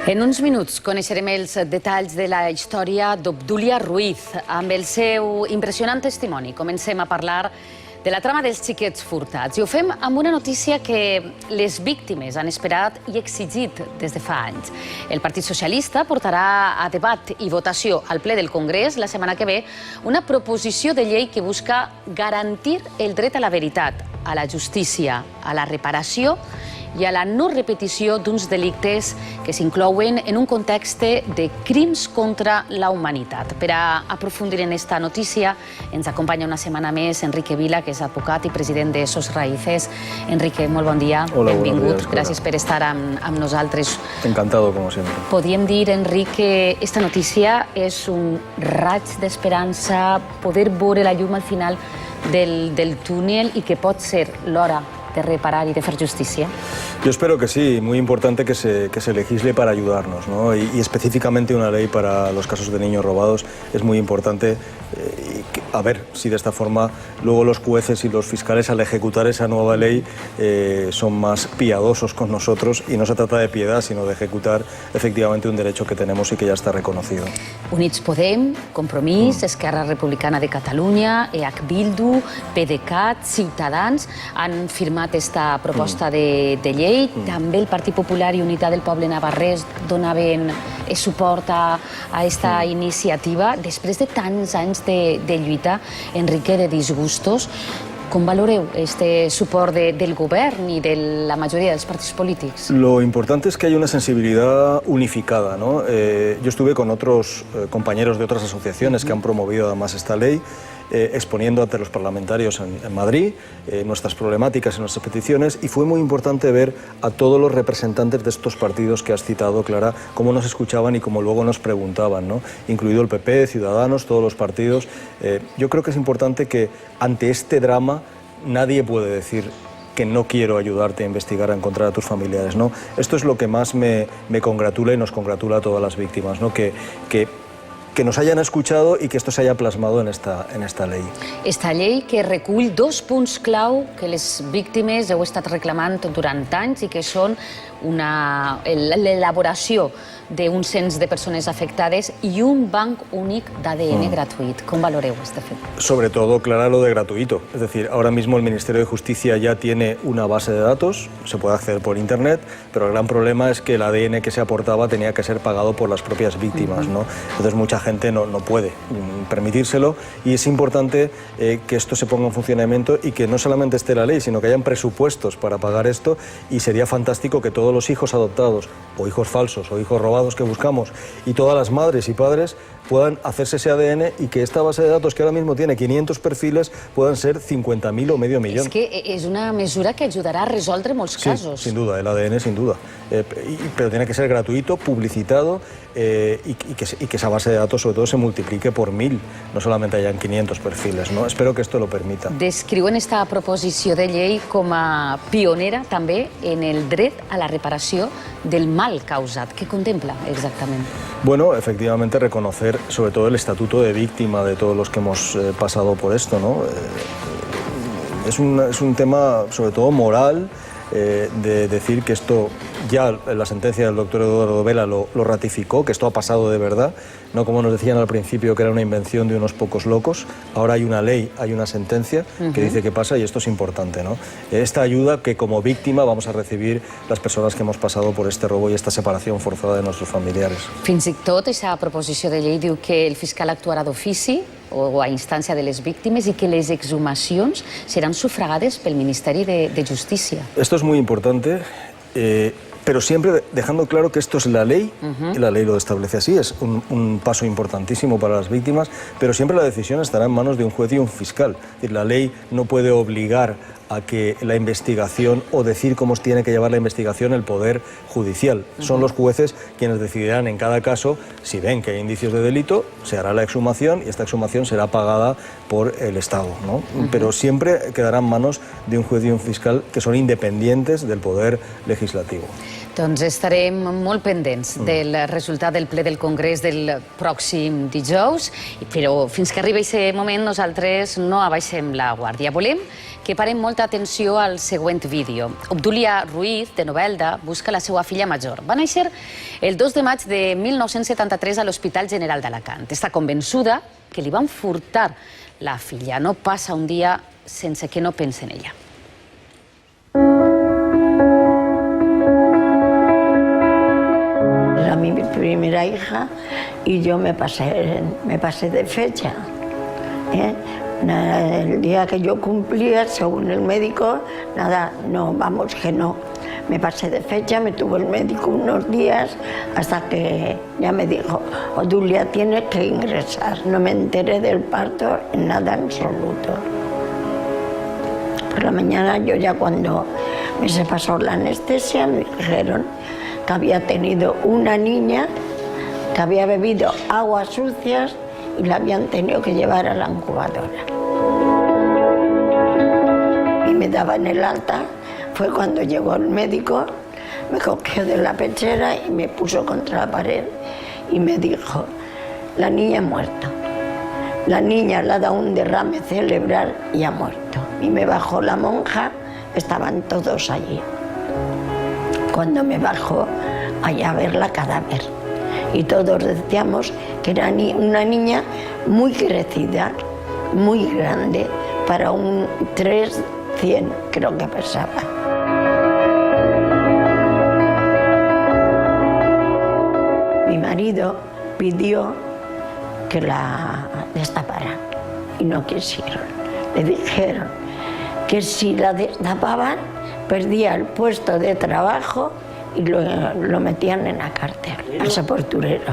En uns minuts coneixerem els detalls de la història d'Obdúlia Ruiz. Amb el seu impressionant testimoni comencem a parlar de la trama dels xiquets furtats. I ho fem amb una notícia que les víctimes han esperat i exigit des de fa anys. El Partit Socialista portarà a debat i votació al ple del Congrés la setmana que ve una proposició de llei que busca garantir el dret a la veritat, a la justícia, a la reparació i a la no repetició d'uns delictes que s'inclouen en un context de crims contra la humanitat. Per a aprofundir en esta notícia ens acompanya una setmana més Enrique Vila, que és advocat i president de Sos Raíces. Enrique, molt bon dia. Hola, benvingut. Gràcies per estar amb nosaltres. Encantado, como siempre. Podríem dir, Enrique, que esta notícia és un raig d'esperança, poder veure la llum al final del túnel i que pot ser l'hora de reparar y de hacer justicia? Yo espero que sí, muy importante que se legisle para ayudarnos, ¿no? Y específicamente una ley para los casos de niños robados es muy importante. A ver si de esta forma luego los jueces y los fiscales al ejecutar esa nueva ley son más piadosos con nosotros y no se trata de piedad, sino de ejecutar efectivamente un derecho que tenemos y que ya está reconocido. Units Podem, Compromís, Esquerra Republicana de Catalunya, EH Bildu, PDeCAT, Ciutadans han firmat esta proposta de llei. També el Partit Popular i Unitat del Poble Navarrès donaven suport a aquesta iniciativa. Després de tants anys de lluita, Enrique, de disgustos, com valoreu este suport del govern i de la majoria dels partits polítics? Lo importante es que hay una sensibilidad unificada, ¿no? Yo estuve con otros compañeros de otras asociaciones que han promovido además esta ley, exponiendo ante los parlamentarios en Madrid nuestras problemáticas y nuestras peticiones, y fue muy importante ver a todos los representantes de estos partidos que has citado, Clara, cómo nos escuchaban y cómo luego nos preguntaban, ¿no? Incluido el PP, Ciudadanos, todos los partidos. Yo creo que es importante que ante este drama nadie puede decir que no quiero ayudarte a investigar, a encontrar a tus familiares, ¿no? Esto es lo que más me congratula y nos congratula a todas las víctimas, ¿no? Que nos hayan escuchado y que esto se haya plasmado en esta ley. Esta llei que recull dos punts clau que les víctimes heu estat reclamant durant anys i que són l'elaboració d'un cens de persones afectades y un banc únic d'ADN gratuït. Com valoreu este fet? Sobre todo, Clara, lo de gratuito. Es decir, ahora mismo el Ministerio de Justicia ya tiene una base de datos, se puede acceder por Internet, pero el gran problema es que el ADN que se aportaba tenía que ser pagado por las propias víctimas, ¿no? Entonces mucha gente no puede permitírselo, y es importante que esto se ponga en funcionamiento y que no solamente esté la ley, sino que hayan presupuestos para pagar esto, y sería fantástico que todos los hijos adoptados, o hijos falsos, o hijos robados que buscamos, y todas las madres y padres puedan hacerse ese ADN, y que esta base de datos, que ahora mismo tiene 500 perfiles, puedan ser 50.000 o medio millón. És que és una mesura que ajudarà a resoldre molts casos. Sin duda, el ADN sin duda. Pero tiene que ser gratuito, publicitado, y que esa base de datos sobre todo se multiplique por 1.000, no solamente hayan 500 perfiles, ¿no? Espero que esto lo permita. Descriuen esta proposició de llei com a pionera també en el dret a la reparació del mal causat. Què contempla exactament? Bueno, efectivamente reconocer sobre todo el estatuto de víctima de todos los que hemos pasado por esto, ¿no? Es un tema sobre todo moral, de decir que esto ya la sentencia del doctor Eduardo Vela lo ratificó, que esto ha pasado de verdad, no como nos decían al principio que era una invención de unos pocos locos. Ahora hay una ley, hay una sentencia que dice que pasa, y esto es importante, ¿no? Esta ayuda que como víctima vamos a recibir las personas que hemos pasado por este robo y esta separación forzada de nuestros familiares. Fins i tot, aquesta proposició de llei diu que el fiscal actuarà d'ofici o a instància de les víctimes y que les exhumacions seran sufragades pel Ministeri de Justícia. Esto es muy importante, pero siempre dejando claro que esto es la ley, y la ley lo establece así, es un paso importantísimo para las víctimas, pero siempre la decisión estará en manos de un juez y un fiscal. Es decir, la ley no puede obligar a que la investigación o decir cómo tiene que llevar la investigación el Poder Judicial. Son los jueces quienes decidirán en cada caso, si ven que hay indicios de delito, se hará la exhumación, y esta exhumación será pagada por el Estado, ¿no? Pero siempre quedará en manos de un juez y un fiscal que son independientes del Poder Legislativo. Doncs estarem molt pendents del resultat del ple del Congrés del pròxim dijous, però fins que arribi aquest moment nosaltres no abaixem la guàrdia. Volem que parem molta atenció al següent vídeo. Obdúlia Ruiz, de Novelda, busca la seva filla major. Va néixer el 2 de maig de 1973 a l'Hospital General d'Alacant. Està convençuda que li van furtar la filla. No passa un dia sense que no pense en ella. Era mi primera hija y yo me pasé de fecha. El día que yo cumplía, según el médico, nada, no, vamos que no. Me pasé de fecha, me tuvo el médico unos días hasta que ya me dijo, Obdúlia, tienes que ingresar. No me enteré del parto en nada absoluto. Por la mañana yo ya cuando me se pasó la anestesia me dijeron que había tenido una niña que había bebido aguas sucias y la habían tenido que llevar a la incubadora. Y me daban el alta, fue cuando llegó el médico, me cogió de la pechera y me puso contra la pared y me dijo, la niña ha muerto. La niña le ha dado un derrame cerebral y ha muerto. Y me bajó la monja, estaban todos allí. Cuando me bajó, allá a ver la cadáver. Y todos decíamos que era una niña muy crecida, muy grande, para un 300 creo que pesaba. Mi marido pidió que la destaparan y no quisieron. Le dijeron que si la destapaban perdía el puesto de trabajo y lo metían en la cárcel, al sepulturero.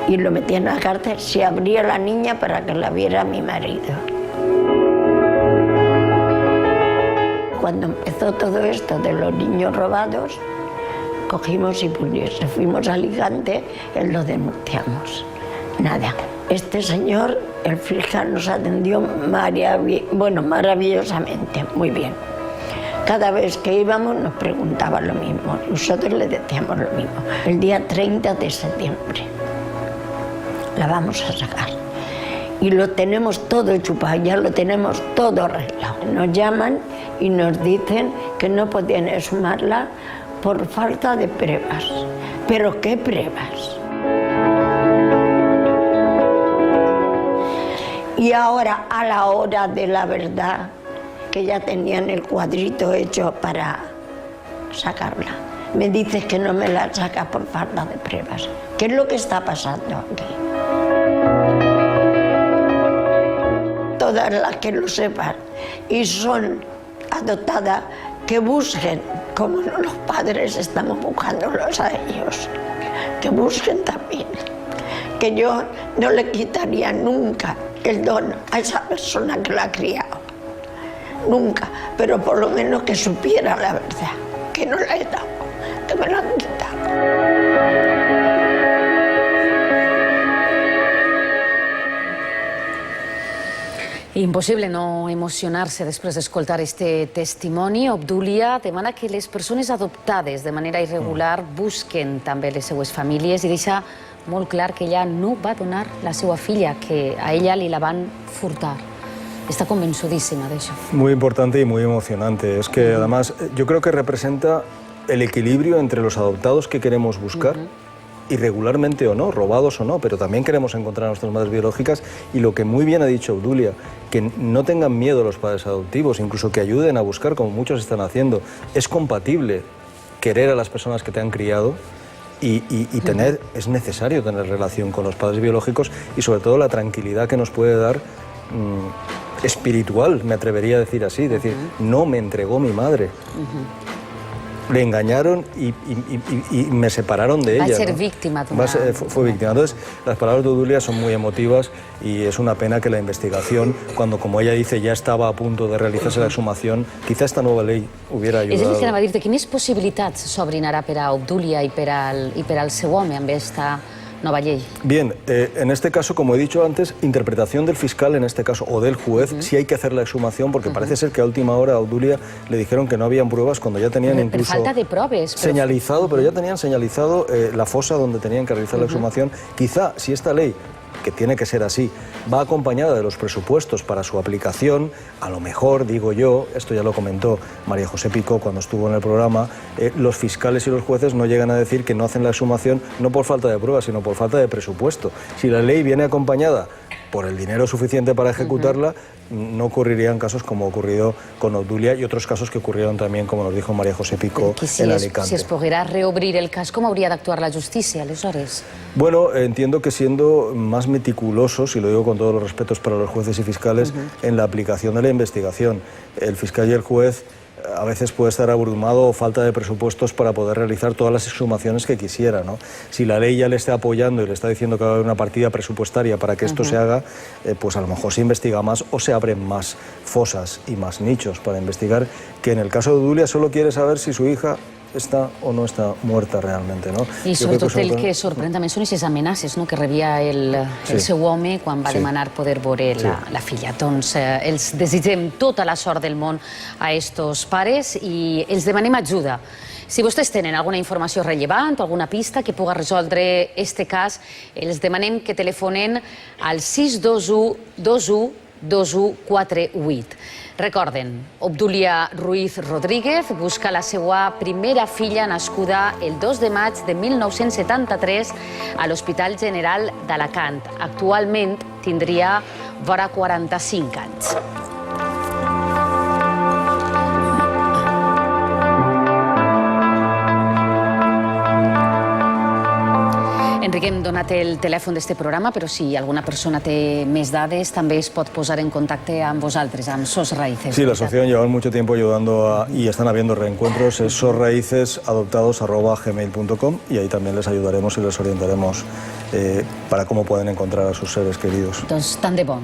Y lo metían en la cárcel si abría la niña para que la viera mi marido. Cuando empezó todo esto de los niños robados, cogimos y fuimos a Alicante y lo denunciamos. Nada. Este señor, el fiscal, nos atendió maravillosamente, muy bien. Cada vez que íbamos nos preguntaba lo mismo, nosotros le decíamos lo mismo. El día 30 de septiembre la vamos a sacar. Y lo tenemos todo chupado, ya lo tenemos todo arreglado. Nos llaman y nos dicen que no podían exhumarla por falta de pruebas. ¿Pero qué pruebas? Y ahora, a la hora de la verdad, que ya tenían el cuadrito hecho para sacarla, me dices que no me la sacas por falta de pruebas. ¿Qué es lo que está pasando aquí? Todas las que lo sepan y son adoptadas, que busquen, como los padres estamos buscándolos a ellos, que busquen también. Que yo no le quitaría nunca el don a esa persona que la ha criado. Nunca, pero por lo menos que supiera la verdad, que no la he dado, que me la han quitado. Impossible no emocionar-se després d'escoltar este testimoni. Obdúlia demana que les persones adoptades de manera irregular busquen també les seues famílies i deixa molt clar que ella no va donar la seva filla, que a ella li la van furtar. Está convencidísima de eso. Muy importante y muy emocionante. Es que además yo creo que representa el equilibrio entre los adoptados que queremos buscar, irregularmente o no, robados o no, pero también queremos encontrar a nuestras madres biológicas, y lo que muy bien ha dicho Obdúlia, que no tengan miedo los padres adoptivos, incluso que ayuden a buscar, como muchos están haciendo. Es compatible querer a las personas que te han criado y tener, es necesario tener relación con los padres biológicos, y sobre todo la tranquilidad que nos puede dar espiritual, me atrevería a decir así, decir, no me entregó mi madre. Le engañaron y me separaron de ella. Va a ser víctima. Fue víctima. Entonces, las palabras de Obdúlia son muy emotivas y es una pena que la investigación, cuando, como ella dice, ya estaba a punto de realizarse la exhumación, quizá esta nueva ley hubiera ayudado. És a dir, que anava a dir-te, quines possibilitats s'obrin ara per a Obdúlia i per al seu home amb esta nova llei. Bien, en este caso, como he dicho antes, interpretación del fiscal en este caso, o del juez, si hay que hacer la exhumación, porque parece ser que a última hora a Obdulia le dijeron que no habían pruebas cuando ya tenían incluso... Per falta de proves. Señalizado, pero ya tenían señalizado la fosa donde tenían que realizar la exhumación. Quizá, si esta ley, que tiene que ser así, va acompañada de los presupuestos para su aplicación, a lo mejor, digo yo, esto ya lo comentó María José Picó cuando estuvo en el programa, los fiscales y los jueces no llegan a decir que no hacen la exhumación no por falta de pruebas, sino por falta de presupuesto. Si la ley viene acompañada por el dinero suficiente para ejecutarla, no ocurrirían casos como ha ocurrido con Obdulia y otros casos que ocurrieron también, como nos dijo María José Picó, en Alicante. Si es poguera reobrir el cas, com hauria d'actuar la justícia, aleshores? Bueno, entiendo que siendo más meticulosos, y lo digo con todos los respetos para los jueces y fiscales, en la aplicación de la investigación. El fiscal y el juez a veces puede estar abrumado o falta de presupuestos para poder realizar todas las exhumaciones que quisiera, ¿no? Si la ley ya le está apoyando y le está diciendo que va a haber una partida presupuestaria para que esto se haga, pues a lo mejor se investiga más o se abren más fosas y más nichos para investigar, que en el caso de Obdulia solo quiere saber si su hija està o no està morta realment, no? I sobretot el que sorprèn també són aquestes amenaces que rebia el seu home quan va demanar poder veure la filla. Doncs els desitgem tota la sort del món a estos pares i els demanem ajuda. Si vostès tenen alguna informació rellevant o alguna pista que puga resoldre este cas, els demanem que telefonen al 621 21 2148. Recorden, Obdulia Ruiz Rodríguez busca la seva primera filla nascuda el 2 de maig de 1973 a l'Hospital General d'Alacant. Actualment tindria vora 45 anys. Enrique, hem donat el telèfon d'este programa, però si alguna persona té més dades, també es pot posar en contacte amb vosaltres, amb SOS Raíces. Sí, la asociación lleva mucho tiempo ayudando y están habiendo reencuentros. Es sosraicesadoptados@gmail.com y ahí también les ayudaremos y les orientaremos para cómo pueden encontrar a sus seres queridos. Doncs tant de bo.